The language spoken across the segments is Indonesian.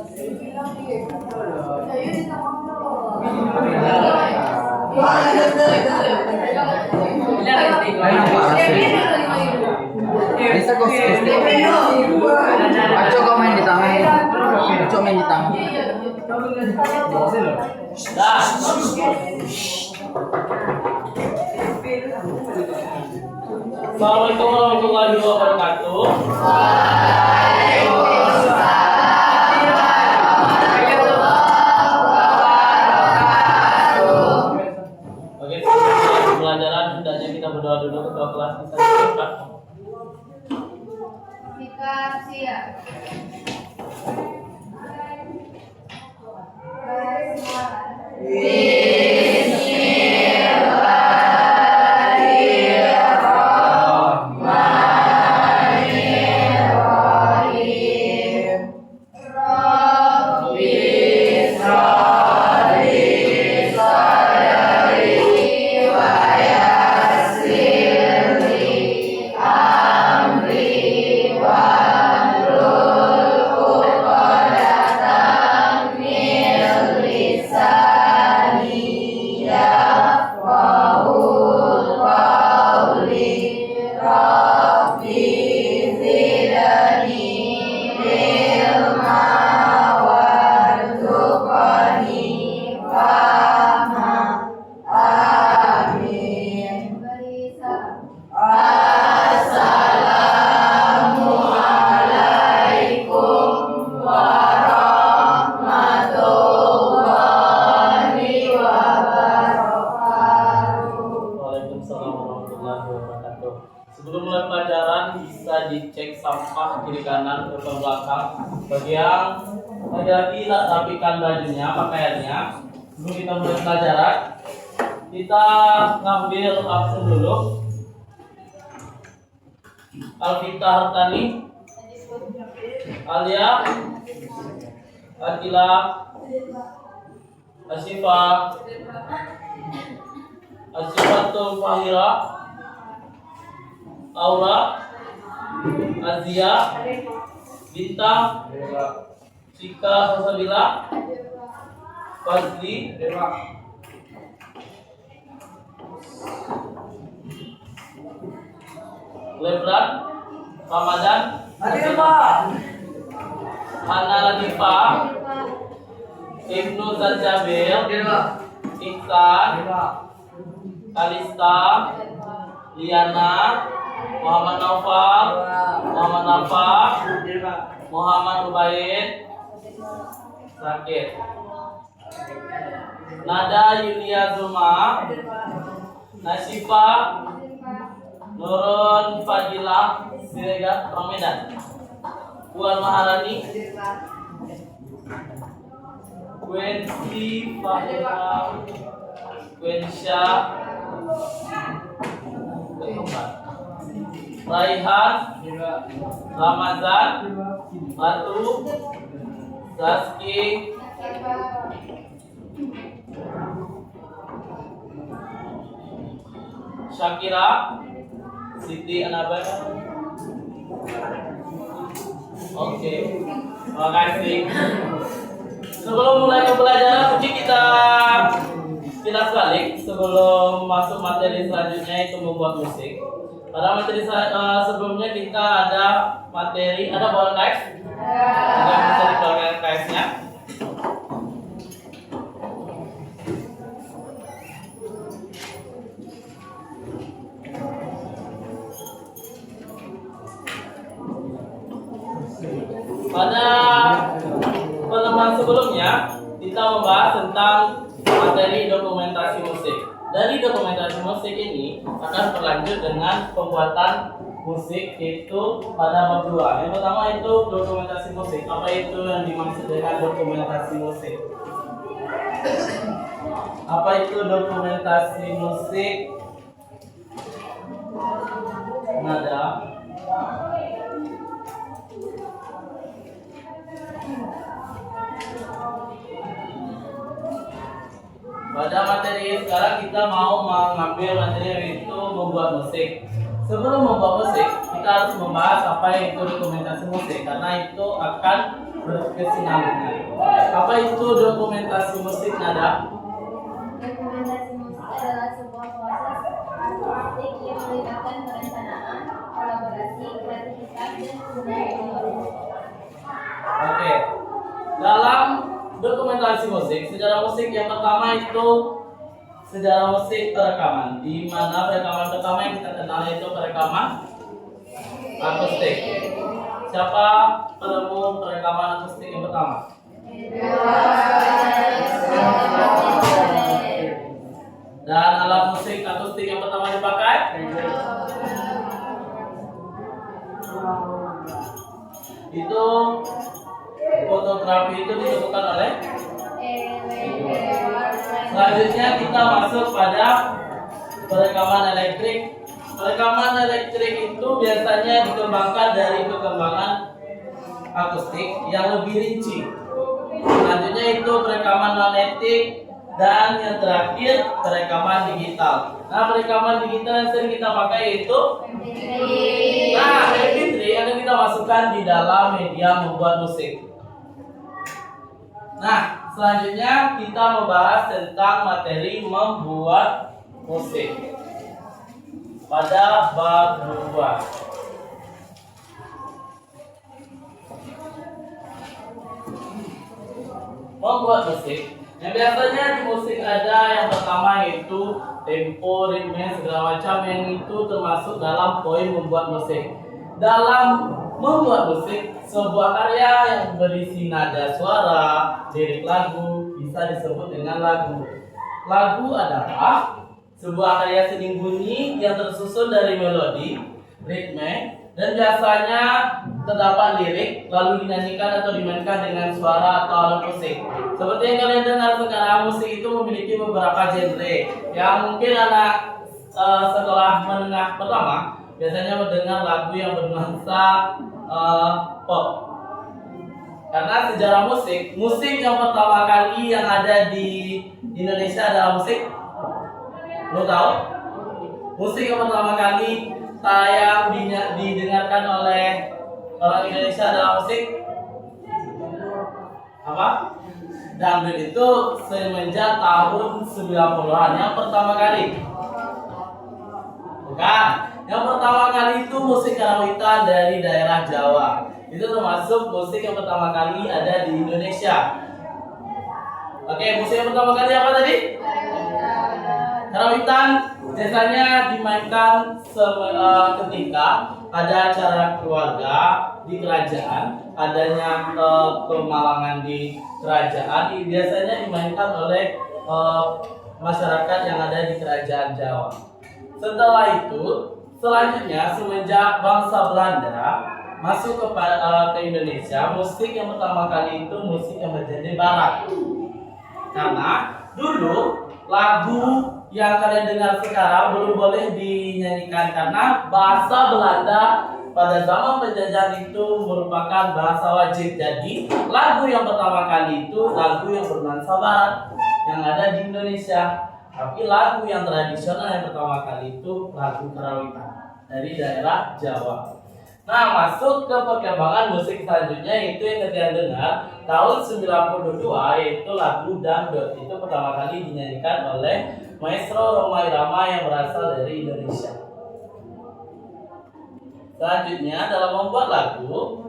Bisa kok Aco kau main di tangan. Aco main di tangan. Assalamualaikum warahmatullahi wabarakatuh. Oke, pelajaran hendaknya kita berdoa dulu ketua kelas bisa dibuka. Kita siap. Sebelum mulai pelajaran bisa dicek sampah kiri kanan depan belakang. Bagi yang lagi-lagi rapikan bajunya, pakaiannya. Sebelum kita mulai pelajaran, kita ngambil absen dulu. Alvita Hartani, Alia, Akila, Asifatul Fahira, Aura, Azia, Bintang, Cika Salsabila, Fazli, Lebran, Ramadan, Hana Latifa, Ibnu Zajabil, Iksan, Kalista, Liana, Muhammad Naufal, Muhammad Nafa, Muhammad Ubaid, Sakit, Nada Yulia Zuma, Nasifa, Nurun Fadilah Siregar Ramadan, Puan Maharani, Wensi Fahira, Wensha, Raihan, Ramazan, Batu, Zaski, Syakira, Siti Anabel. Oke, terima kasih. Sebelum mulai pembelajaran, mungkin kita kilas balik sebelum masuk materi selanjutnya itu membuat musik. Pada materi sebelumnya kita ada materi, ada bawaan KS? Ada bisa dikeluarkan KS-nya. Pada pertemuan sebelumnya kita membahas tentang materi dokumentasi musik. Dari dokumentasi musik ini akan berlanjut dengan pembuatan musik itu pada bab 2. Yang pertama itu dokumentasi musik. Apa itu yang dimaksud dengan dokumentasi musik? Apa itu dokumentasi musik? Nada. Pada materi sekarang kita mau mengambil materi yaitu membuat musik. Sebelum membuat musik, kita harus membahas apa itu dokumentasi musik karena itu akan berkesinambungan. Apa itu dokumentasi musik nada? Dokumentasi musik adalah sebuah proses artistik yang melibatkan perencanaan, kolaborasi, kreativitas, dan penggunaan teknologi. Oke. Dalam dokumentasi musik, sejarah musik yang pertama itu sejarah musik perekaman, di mana perekaman pertama yang kita kenal itu perekaman akustik. Siapa penemu perekaman akustik yang pertama? Dan alat musik akustik yang pertama dipakai? Itu fotografi itu ditemukan oleh. Selanjutnya kita masuk pada perekaman elektrik. Perekaman elektrik itu biasanya dikembangkan dari perkembangan akustik yang lebih rinci. Selanjutnya itu perekaman magnetik, dan yang terakhir perekaman digital. Nah, perekaman digital yang sering kita pakai yaitu MP3 akan kita masukkan di dalam media membuat musik. Nah, selanjutnya kita membahas tentang materi membuat musik pada bab 2. Membuat musik. Yang biasanya di musik ada yang pertama yaitu tempo, ritme, segala macam yang itu termasuk dalam poin membuat musik. Dalam membuat musik, sebuah karya yang berisi nada suara, lirik lagu bisa disebut dengan lagu. Lagu adalah sebuah karya seni bunyi yang tersusun dari melodi, ritme, dan biasanya terdapat lirik lalu dinyanyikan atau dimainkan dengan suara atau alat musik. Seperti yang kalian dengar sekarang, musik itu memiliki beberapa genre. Yang mungkin anak sekolah menengah pertama biasanya mendengar lagu yang bernuansa pop. Karena sejarah musik, musik yang pertama kali yang ada di Indonesia adalah musik. Lo tahu? Musik yang pertama kali yang didengarkan oleh orang Indonesia adalah musik apa? Dangdut. Itu semenjak tahun 90-an yang pertama kali. Bukan. Yang pertama kali itu musik karawitan dari daerah Jawa. Itu termasuk musik yang pertama kali ada di Indonesia. Oke, musik yang pertama kali apa tadi? Karawitan biasanya dimainkan ketika ada acara keluarga di kerajaan, adanya kemalangan di kerajaan, biasanya dimainkan oleh masyarakat yang ada di kerajaan Jawa. Setelah itu, selanjutnya semenjak bangsa Belanda masuk ke Indonesia, musik yang pertama kali itu musik yang bergenre barat. Karena dulu lagu yang kalian dengar sekarang belum boleh dinyanyikan karena bahasa Belanda pada zaman penjajahan itu merupakan bahasa wajib. Jadi lagu yang pertama kali itu lagu yang bernuansa barat yang ada di Indonesia. Tapi lagu yang tradisional yang pertama kali itu lagu karawitan dari daerah Jawa. Nah, masuk ke perkembangan musik selanjutnya itu yang kalian dengar tahun 92 yaitu lagu dangdut. Itu pertama kali dinyanyikan oleh Maestro Rhoma Irama yang berasal dari Indonesia. Selanjutnya dalam membuat lagu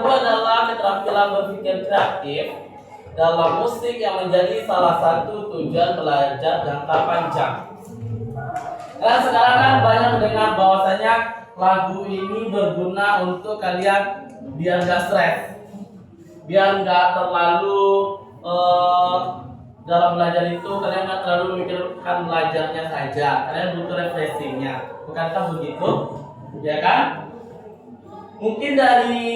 adalah keterampilan berpikir kreatif dalam musik yang menjadi salah satu tujuan belajar jangka panjang. Dan sekarang kan banyak mendengar bahwasanya lagu ini berguna untuk kalian biar gak stres, biar gak terlalu dalam belajar itu kalian gak terlalu memikirkan belajarnya saja, kalian butuh refreshingnya. Bukankah begitu? Ya kan? Mungkin dari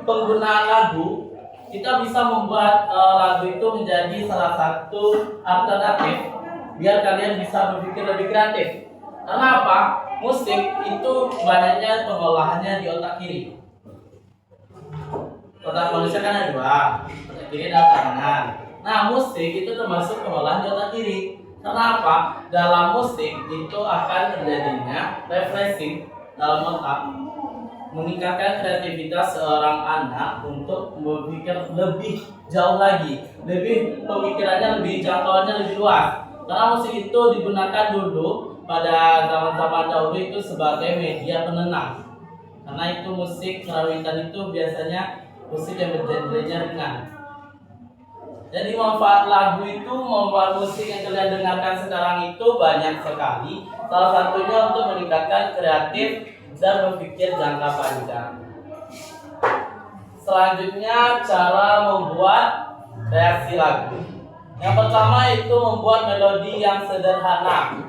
penggunaan lagu kita bisa membuat lagu itu menjadi salah satu alternatif biar kalian bisa berpikir lebih kreatif. Karena apa? Musik itu banyaknya pengolahannya di otak kiri. Otak manusia kan ada dua, otak kiri dan otak kanan. Nah, musik itu termasuk pengolahan di otak kiri. Karena apa? Dalam musik itu akan terjadinya refreshing dalam otak. meningkatkan kreativitas seorang anak untuk berpikir lebih jauh lagi, lebih pemikirannya lebih jangkauannya lebih luas. Karena musik itu digunakan dulu pada zaman-zaman dahulu itu sebagai media penenang. Karena itu musik karawitan itu biasanya musik yang bergenrenya ringan. Jadi manfaat lagu itu, manfaat musik yang kalian dengarkan sekarang itu banyak sekali. Salah satunya untuk meningkatkan kreatif dan berpikir jangka panjang. Selanjutnya cara membuat kreasi lagu. Yang pertama itu membuat melodi yang sederhana.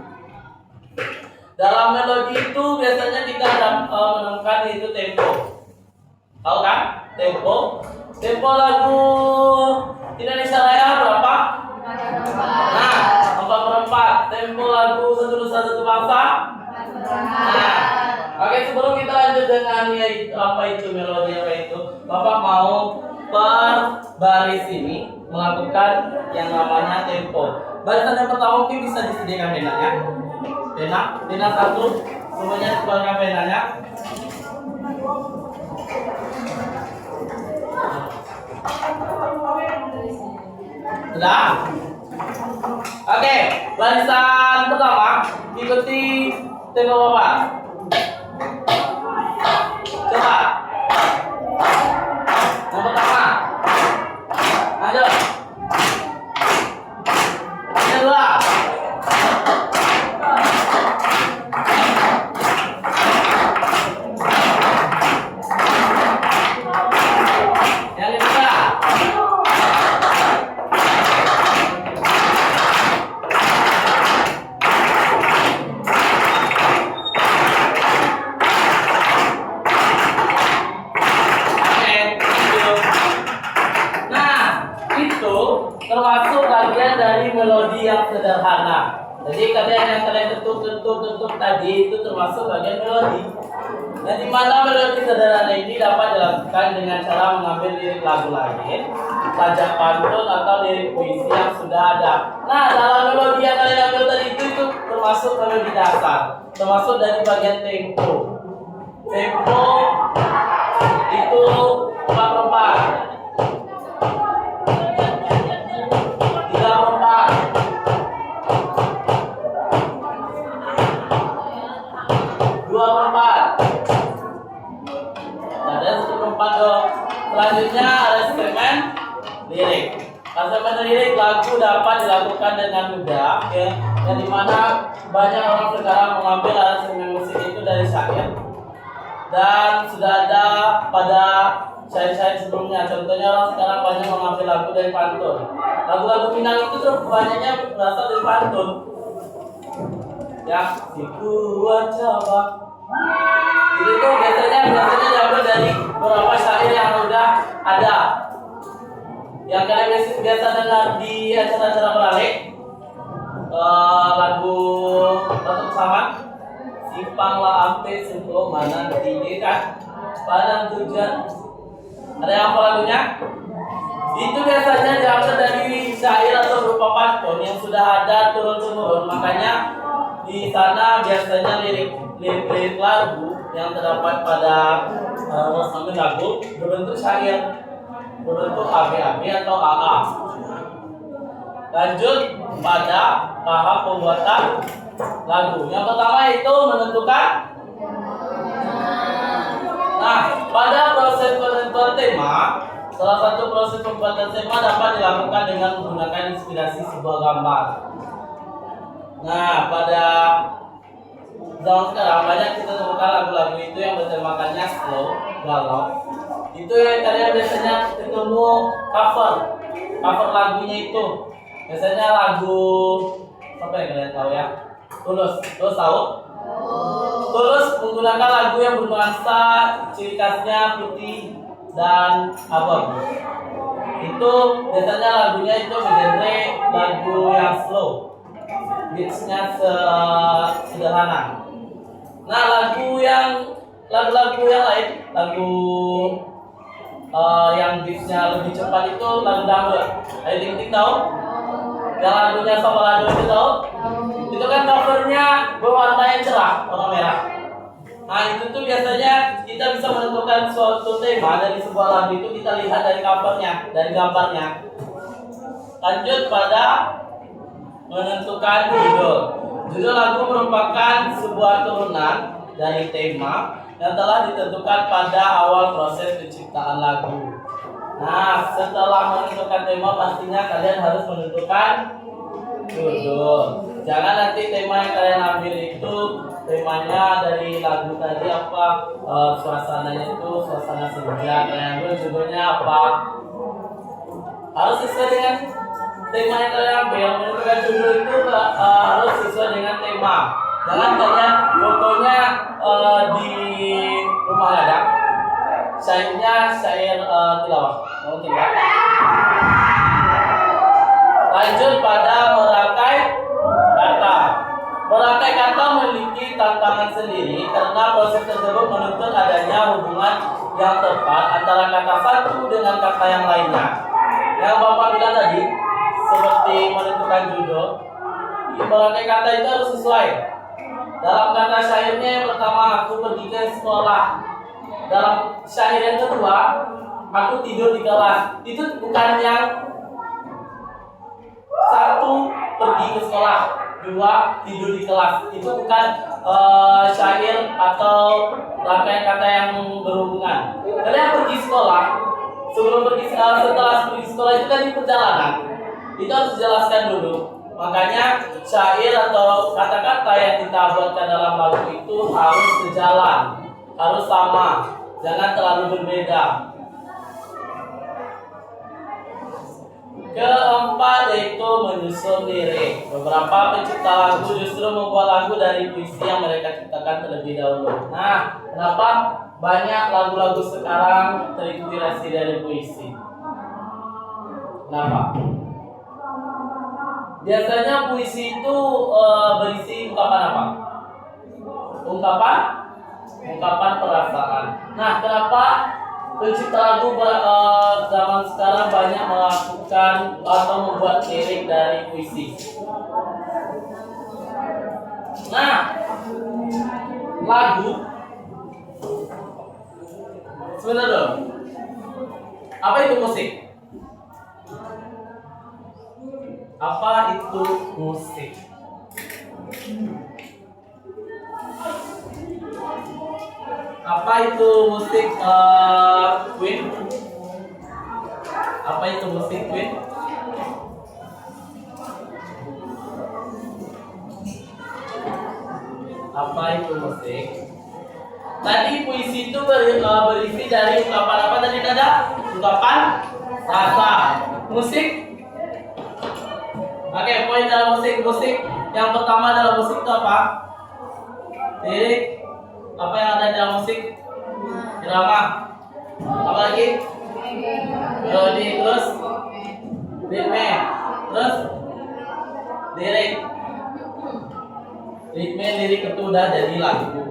Dalam melodi itu biasanya kita menemukan itu tempo. Tahu kan? Tempo. Tempo lagu Indonesia Raya berapa? Nah, 4/4. Tempo lagu Satu Nusa Satu Bangsa. Nah, oke, sebelum kita lanjut dengan apa itu melodi apa itu, Bapak mau per baris ini melakukan yang namanya tempo. Barisan yang pertama mungkin bisa disediakan penanya. Pena satu, semuanya sebagai penanya. Sudah? Oke, barisan pertama ikuti tempo Bapak. Coba. Yang pertama. Lanjut. Yang kedua. Yang ketiga. Termasuk bagian dari melodi yang sederhana. Jadi yang kalian ketuk tadi itu termasuk bagian melodi. Dan di mana melodi sederhana ini dapat dilakukan dengan cara mengambil lirik lagu lain, sajak pantun atau lirik puisi yang sudah ada. Nah, dalam melodi yang kalian ambil tadi itu termasuk melodi dasar, termasuk dari bagian tempo. Tempo itu 4/4. 2/4. Ada 1/4 dong. Selanjutnya aransemen lirik. Aransemen lirik lagu dapat dilakukan dengan mudah, ya. Yang dimana banyak orang sekarang mengambil aransemen musik itu dari syair dan sudah ada pada syair-syair sebelumnya. Contohnya orang sekarang banyak mengambil lagu dari pantun. Lagu-lagu Minang itu banyaknya berasal dari pantun. Ya, dibuat coba. Itu biasanya diambil dari beberapa syair yang udah ada. Yang kalian biasa dengar di acara-acara balik. Lagu Batuk Saman. Simpanglah ampe simpul mana tinggi kan. Padang tujuan. Ada yang apa lagunya? Itu biasanya diambil dari syair atau berupa pantun yang sudah ada turun-temurun. Makanya di sana biasanya lirik lagu yang terdapat pada naskah lagu berbentuk syair, berbentuk AB atau AA. Lanjut pada tahap pembuatan lagu. Yang pertama itu menentukan. Nah, pada proses penentuan tema, salah satu proses pembuatan tema dapat dilakukan dengan menggunakan inspirasi sebuah gambar. Nah, pada zaman sekarang banyak kita temukan lagu-lagu itu yang bertemakannya slow, galau. Itu yang kalian biasanya ketemu cover lagunya itu. Biasanya lagu apa yang kalian tahu ya? Tulus tahu? Tulus menggunakan lagu yang bernuansa ciri khasnya putih dan abu-abu. Itu biasanya lagunya itu bergenre lagu yang slow. Beatsnya sederhana. Nah, lagu-lagu yang lain, lagu yang beatsnya lebih cepat itu lagu dangdut. Ayo Ting tahu? Yang lagunya Sabalado itu tahu? Itu kan covernya berwarna yang cerah, warna merah. Nah itu tuh biasanya kita bisa menentukan suatu tema dari sebuah lagu itu kita lihat dari covernya, dari gambarnya. Lanjut pada menentukan judul. Judul lagu merupakan sebuah turunan dari tema yang telah ditentukan pada awal proses penciptaan lagu. Nah, setelah menentukan tema pastinya kalian harus menentukan judul. Jangan nanti tema yang kalian ambil itu temanya dari lagu tadi apa, suasananya itu suasana senja, kalian ambil judulnya apa. Harus sesuai dengan tema yang kalian ambil. Menentukan judul itu harus sesuai dengan tema. Jangan kalian fotonya di rumah gadang, syairnya syair tilawah. Mau tidak? Lanjut pada merangkai kata. Merangkai kata memiliki tantangan sendiri karena proses tersebut menuntut adanya hubungan yang tepat antara kata satu dengan kata yang lainnya. Yang Bapak bilang tadi, seperti menentukan judul, merangkai kata itu harus sesuai. Dalam kata syairnya yang pertama, aku pergi ke sekolah. Dalam syair yang kedua, aku tidur di kelas. Itu bukan yang satu pergi ke sekolah, dua tidur di kelas. Itu bukan syair atau rangkaian kata yang berhubungan. Kalian pergi sekolah, sebelum pergi setelah pergi sekolah itu kan di perjalanan. Itu harus dijelaskan dulu. Makanya syair atau kata-kata yang kita buatkan dalam lagu itu harus sejalan, harus sama, jangan terlalu berbeda. Keempat yaitu menyusun lirik. Beberapa pencipta lagu justru membuat lagu dari puisi yang mereka ciptakan terlebih dahulu. Nah, kenapa banyak lagu-lagu sekarang terinspirasi dari puisi? Kenapa? Biasanya puisi itu berisi ungkapan apa? Ungkapan perasaan. Nah, kenapa pencipta lagu zaman sekarang banyak melakukan atau membuat lirik dari puisi? Nah, lagu sebentar dong. Apa itu musik? Apa itu musik? Apa itu musik, Queen? Apa itu musik, Queen? Apa itu musik? Tadi puisi itu berisi dari ungkapan apa tadi ada? Ungkapan rasa. Musik? Oke, poin dalam musik. Yang pertama dalam musik itu apa? Lirik. Apa yang ada dalam musik? Irama. Apa lagi? Melodi. Terus ritme. Terus lirik. Ritme, lirik itu udah jadi lagu.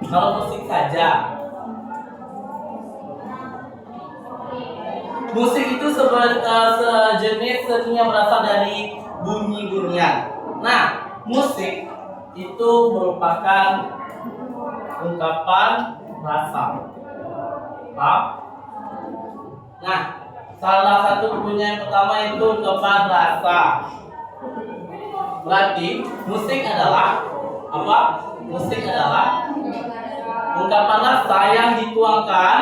Kalau musik saja, musik itu sejenis seni yang berasal dari bunyi-bunyian. Nah, musik itu merupakan ungkapan rasa. Paham? Nah, salah satu bunyi yang pertama itu ungkapan rasa. Berarti musik adalah apa? Musik adalah ungkapan rasa yang dituangkan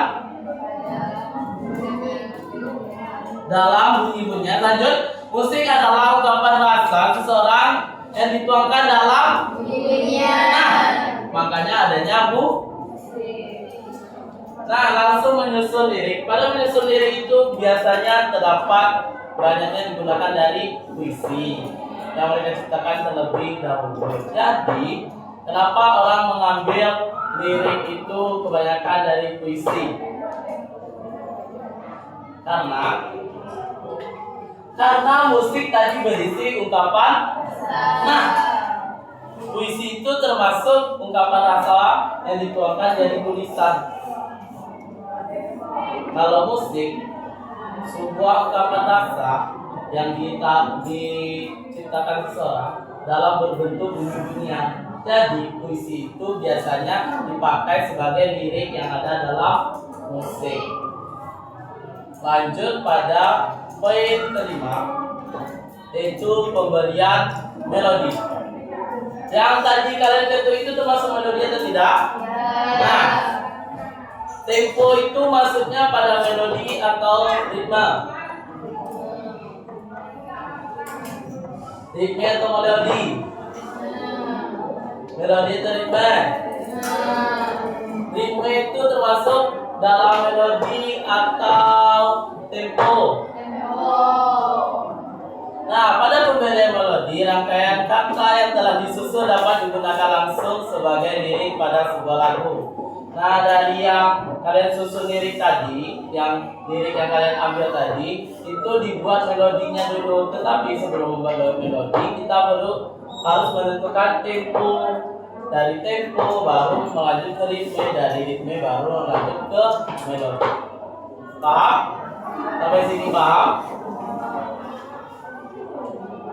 dalam bunyi-bunyian. Lanjut, musik adalah ungkapan rasa seseorang yang dituangkan dalam bunyi-bunyian. Nah, makanya adanya Nah, langsung menyusun lirik. Pada menyusun lirik itu biasanya terdapat banyaknya digunakan dari puisi yang mereka ciptakan terlebih dahulu. Jadi, kenapa orang mengambil lirik itu kebanyakan dari puisi? Karena musik tadi berisi ungkapan. Nah, puisi itu termasuk ungkapan rasa yang dituangkan dari tulisan. Kalau musik, sebuah ungkapan rasa yang diciptakan seseorang dalam berbentuk bunyi-bunyian. Jadi puisi itu biasanya dipakai sebagai lirik yang ada dalam musik. Lanjut pada poin kelima, yaitu pemberian melodi. Yang tadi kalian ketuk itu termasuk melodi atau tidak? Nah, tempo itu maksudnya pada melodi atau ritme? Ritme atau melodi? Melodi atau ritme? Ritme itu termasuk dalam melodi atau tempo? Nah, pada pemberian melodi, rangkaian kata yang telah disusun dapat digunakan langsung sebagai lirik pada sebuah lagu. Nah, dari yang kalian susun lirik tadi, lirik yang kalian ambil tadi, itu dibuat melodinya dulu. Tetapi sebelum membuat melodi, kita harus menentukan tempo. Dari tempo baru melanjut ke ritme, dari ritme baru melanjut ke melodi. Paham? Sampai sini paham?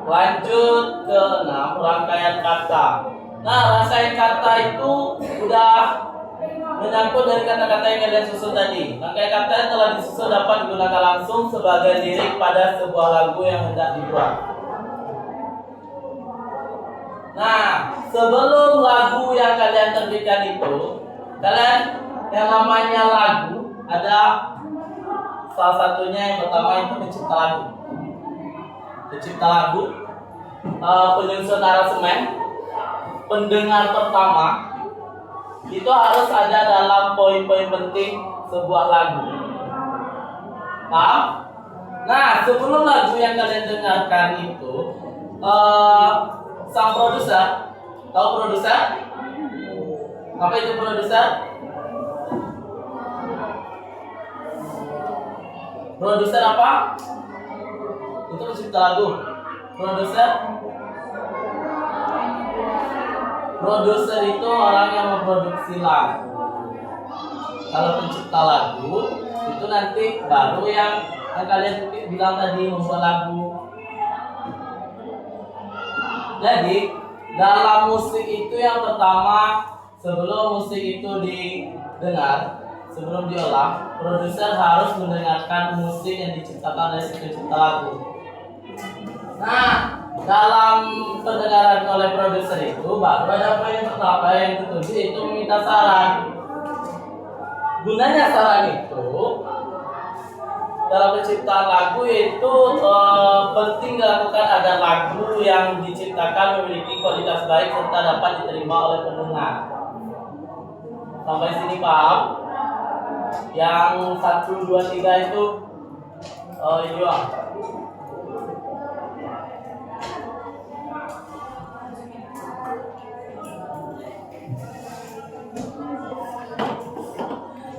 Lanjut ke 6, rangkaian kata. Nah, rangkaian kata itu udah menyangkut dari kata-kata yang kalian susun tadi. Rangkaian kata yang telah disusun dapat digunakan langsung sebagai lirik pada sebuah lagu yang hendak dibuat. Nah, sebelum lagu yang kalian terbitkan itu, kalian yang namanya lagu ada salah satunya yang pertama itu pencipta lagu. Pencipta lagu, penyusun aransemen, pendengar pertama, itu harus ada dalam poin-poin penting sebuah lagu. Paham? Nah, sebelum lagu yang kalian dengarkan itu, sang produser, tahu produser? Apa itu produser? Produser apa? Itu pencipta lagu. Produser itu orang yang memproduksi lagu. Kalau pencipta lagu itu nanti baru yang kalian bilang tadi membuat lagu. Jadi dalam musik itu yang pertama, sebelum musik itu didengar, sebelum diolah, produser harus mendengarkan musik yang diciptakan oleh si pencipta lagu. Nah, dalam pendengaran oleh produser itu baru ada poin pertama yang ketujuh, itu meminta saran. Gunanya saran itu dalam penciptaan lagu itu penting dilakukan agar lagu yang diciptakan memiliki kualitas baik serta dapat diterima oleh pendengar. Sampai sini paham? Yang 1, 2, 3 itu ini Bang.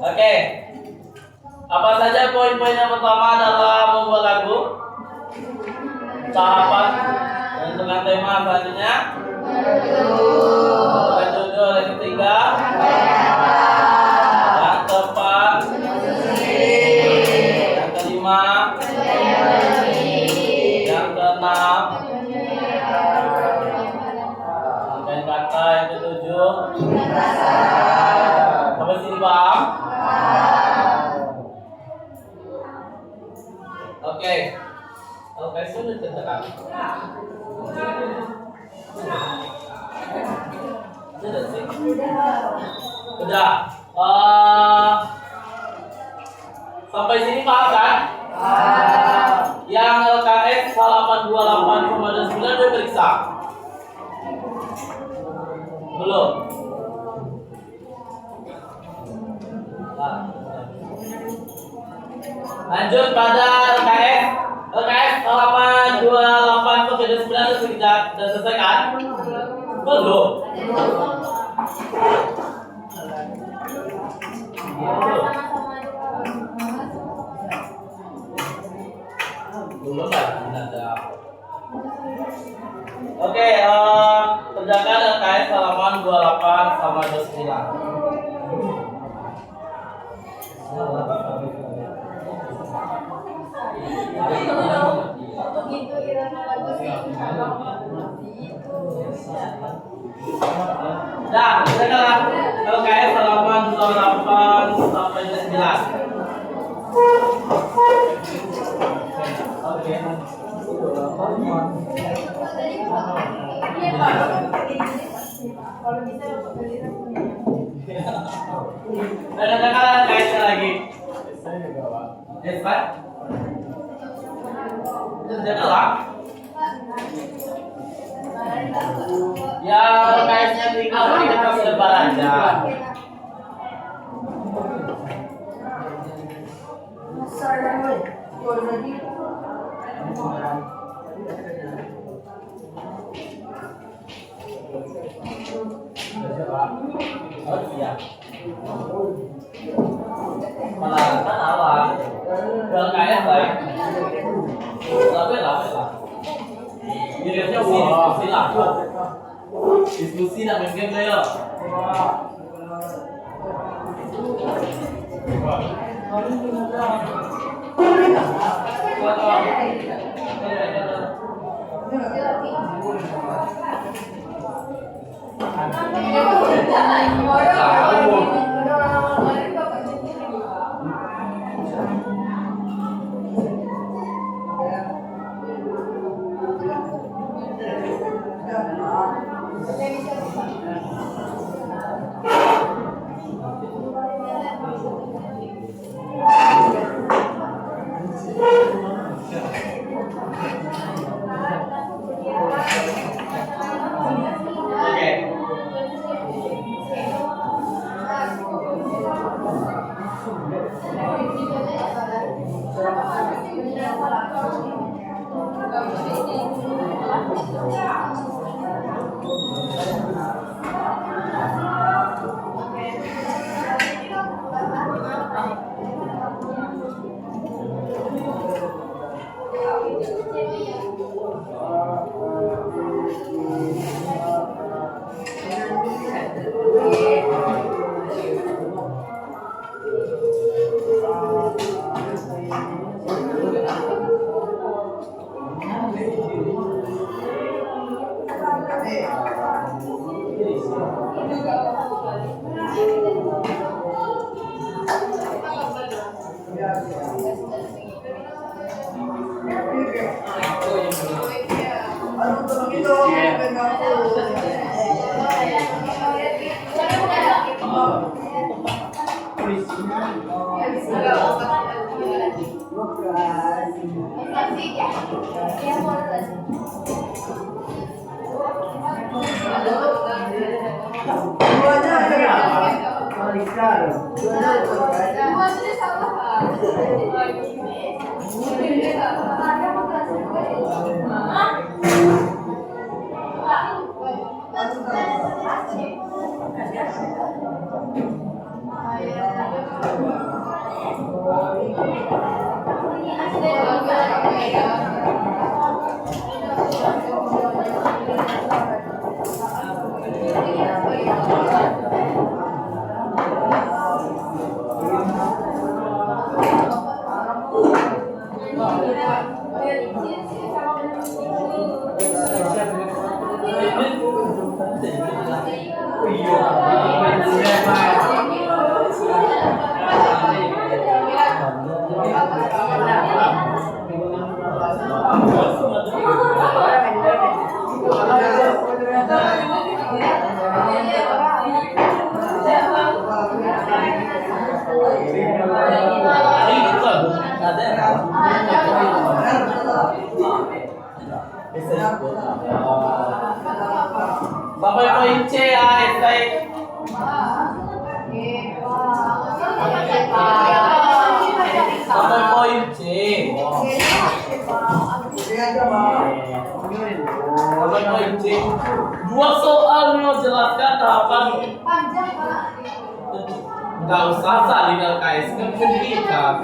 Oke. Apa saja poin-poin yang pertama dalam membuat lagu? Tahapan dengan tema selanjutnya. Yang ketiga. Yang keempat. Yang kelima. Yang keenam. Rangkaian kata yang ketujuh. Sampai sini paham? Oke. Oke, sudah terdekat. Sudah sih. Udah. Sampai sini paham kan? Yang LKS halaman 28,9 udah periksa? Belum? Lanjut pada LKS halaman 28,9 sudah selesai kan? Belum? Belum lagi ada. Oke, kerjakan LKS halaman 28 sama 29. Begitu irama lagu Dah, sekarang LKS halaman 28 sampai 11. Oke. Dan sekarang LKS lagi. Yes, Pak. Sekarang ya LKS-nya tinggal kita sebar aja. Oh iya. Melangkah awal. LKS baik. Lah. Dirinya diskusi lah. Diskusi nak main game saya. Sampai poin C, baik. Sampai poin C. Sampai poin C. Dua soal menjelaskan tahapan. Enggak usah salin LKS kan pendidikan.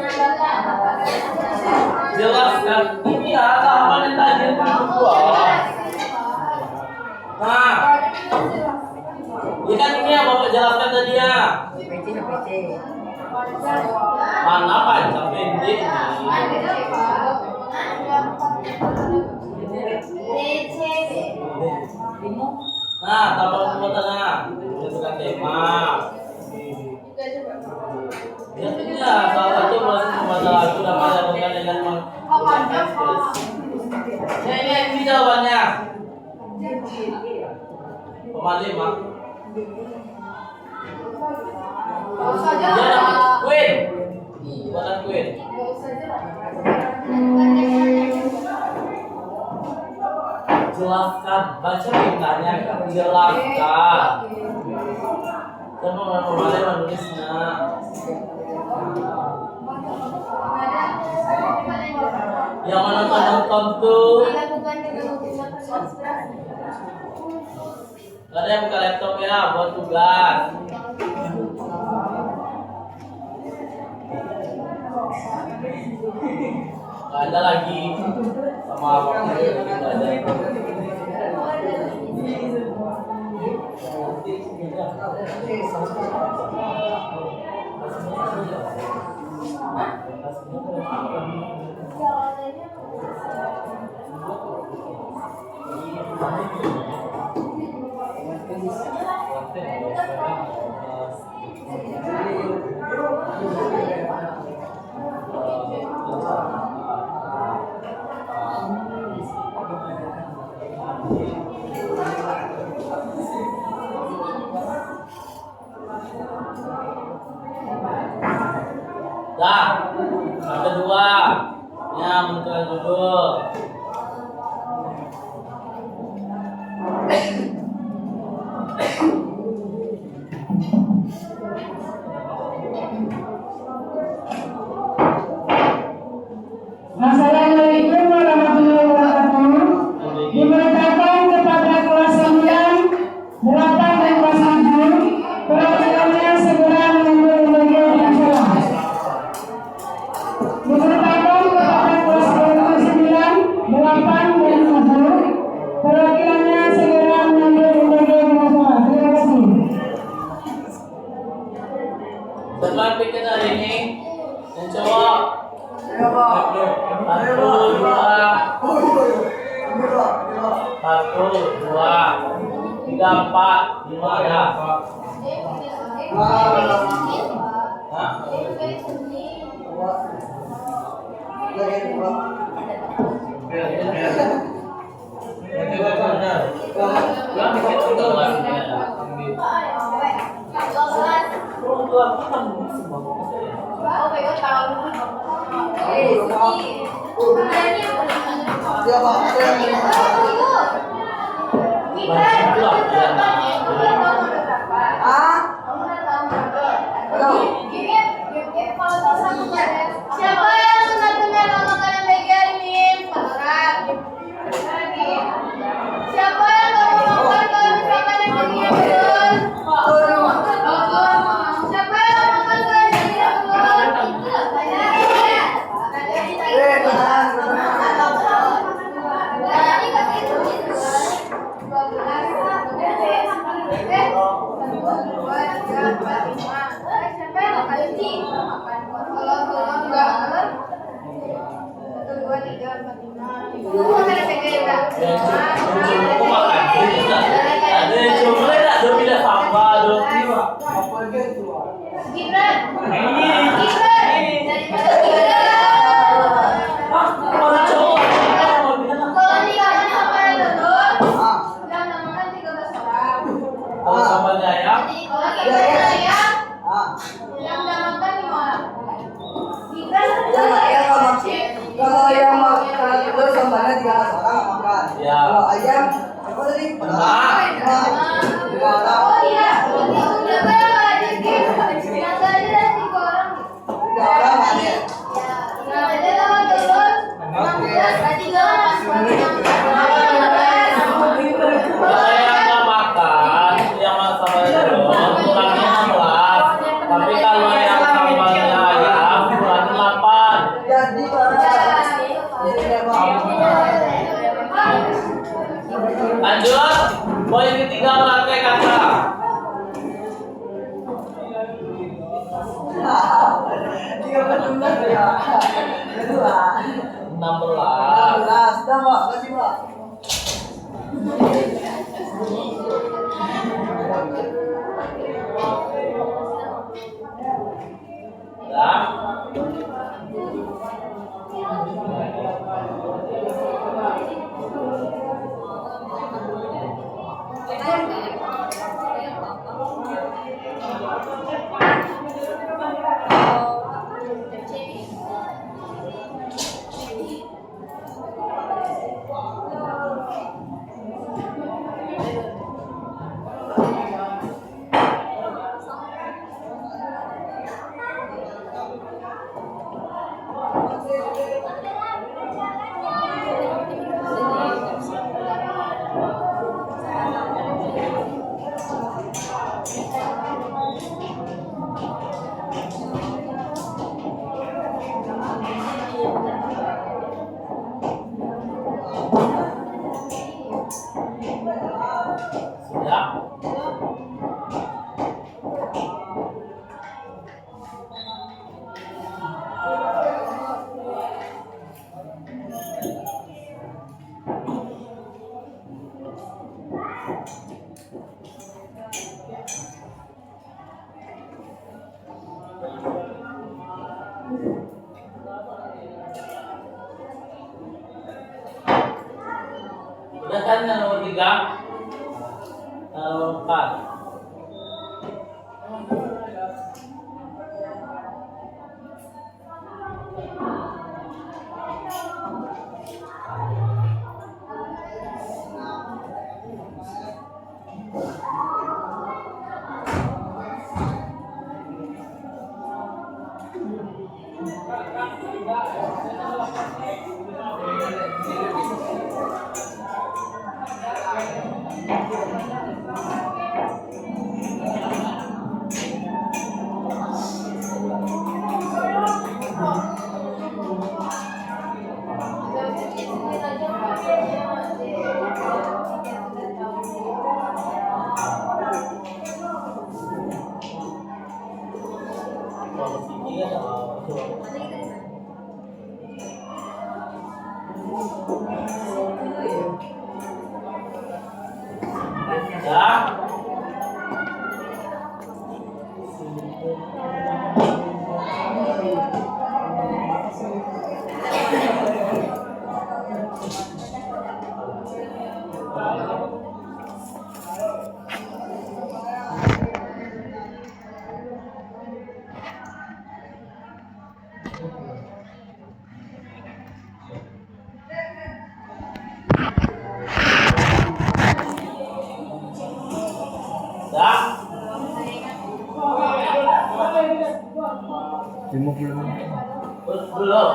Jelaskan ini ya tahapan yang tadi yang kedua. Nah, ini kan ini yang Bapak jelaskan tadi ya. Mana panjang pendek ini? Nah, tambah ke tengah. Menentukan tema. Ya, salah satu proses membaca lagu dapat dilakukan dengan mengekspresi. Ini jawabannya. Pemalih, Mak. Dia dapat Queen. Buatan Queen. Jelaskan, baca perintahnya, jelaskan. Dan pemalih menulisnya. Yang menonton tuh. Gak ada yang buka laptop ya buat tugas. Gak ada lagi sama waktu gak ada. Dah, yang kedua, ya menentukan judul. Assalamualaikum warahmatullahi wabarakatuh. Diberitakan kepada kelas 9, 8 dan kelas 7, perwakilannya segera mengambil bagian yang salah. Diberitakan kepada kelas 9, 8 dan 7, perwakilannya segera mengambil bagian yang salah. Terima kasih. Sebelum pikir hari ini, yang cowok. Satu, dua, tiga, empat, lima ya. Hah? Siapa yang benar-benar memakan bagian ini? Siapa yang mau makan kalau misalkan yang bagian betul? Siapa yang mau makan kalau yang bagian Kalau yang makan itu sambalnya 3 orang makan. Ya. Kalau ayam apa tadi? Oh iya, siapa yang ada di yang tadi ada 3 orang. 3 orang ada. Yang ada lawan turun. 16 tadi lawan. Kalau yang nggak makan, yang sambalnya turun, kurangnya 16. Tapi kalau yang sambalnya ayam, kurangnya 8. Jadi Lanjut, poin ketiga merangkai kata. 16 ya. Kedua. 16. 16. Dah, Pak. Kasih, Pak. Udah kan yang nomor 3? Nomor 4. Ya. Ya. 50 menit. Belum.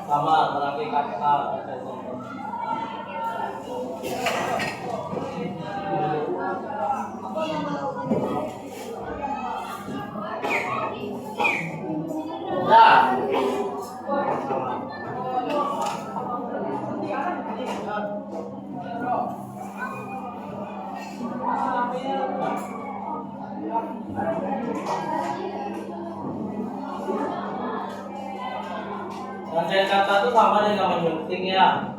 Sama terapi kata. Ya. Rangkaian kata itu sama dengan menyunting ya.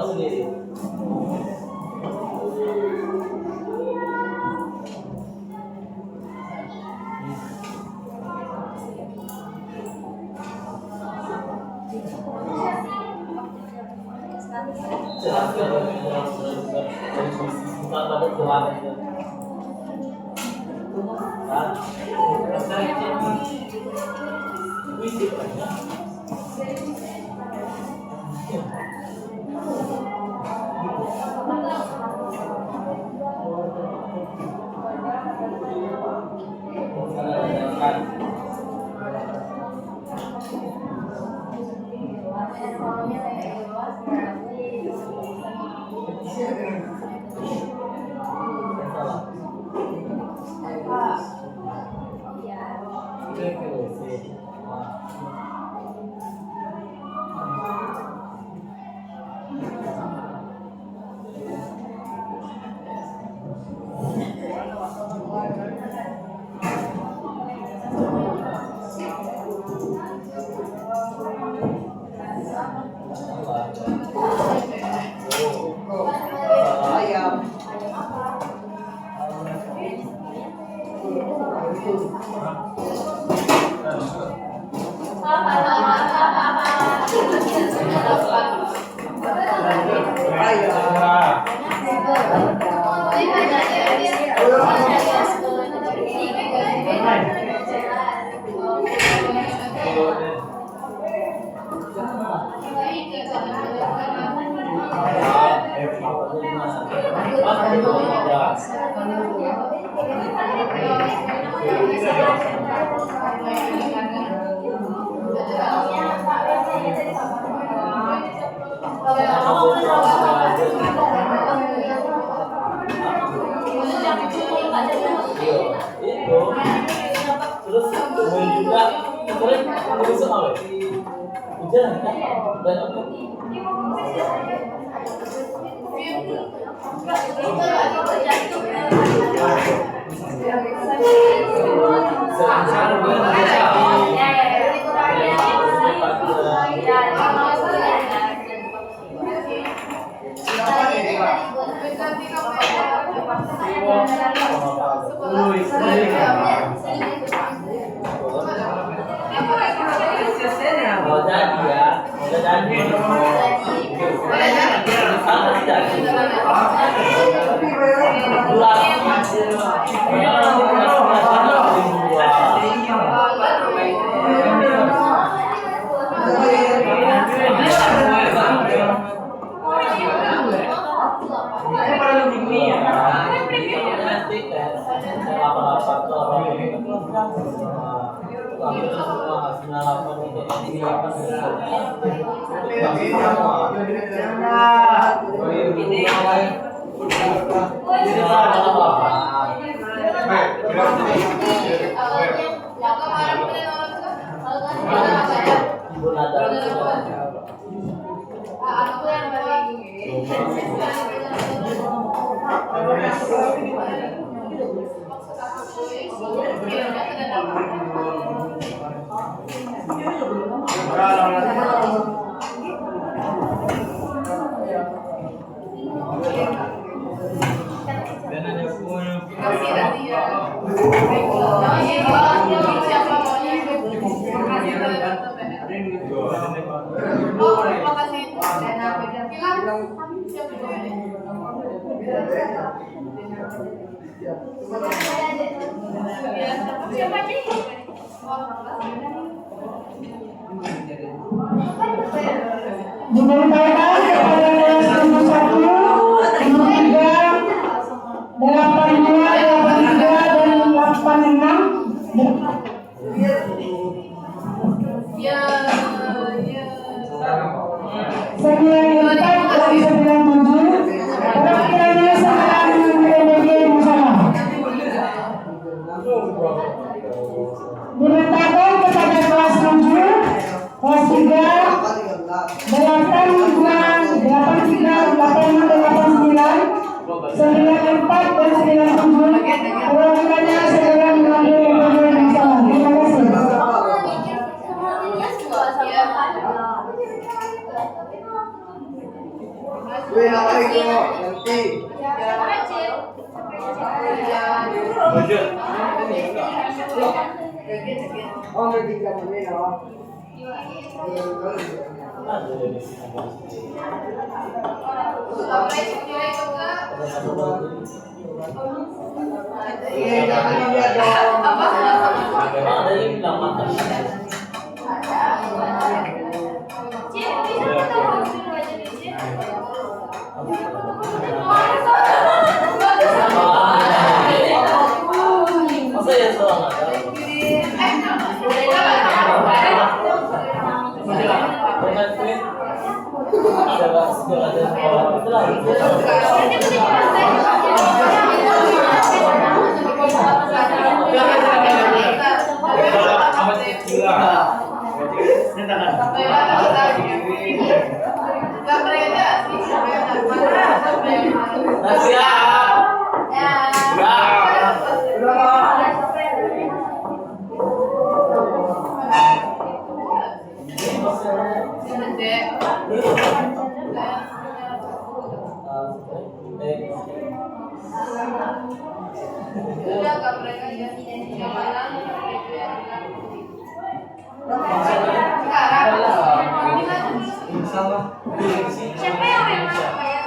tahu sendiri. Jelas kan? Bukan pada Tuhan itu. Kan? Wisi banyak. Terus kemudian juga kemarin nulis apa? Hujan kan? Dan apa? Mau jadi ya, udah jadi. Sangat jadi. Diberitahukan kepada kelas 1, 3, 82, 83, dan 86. Sembilan empat dan 97. Perwakilannya sembilan PDG Musala. Diberitahukan kepada kelas 7, kelas 3, 8, 9, 8, 3, 8, 9, 94 dan 97. Budget. Oh, ngerti ka mo rin, oh. Iya, jangan dilihat dong. Ada yang bilang makan. Masa ya seorang ada? Siapa yang memang kayak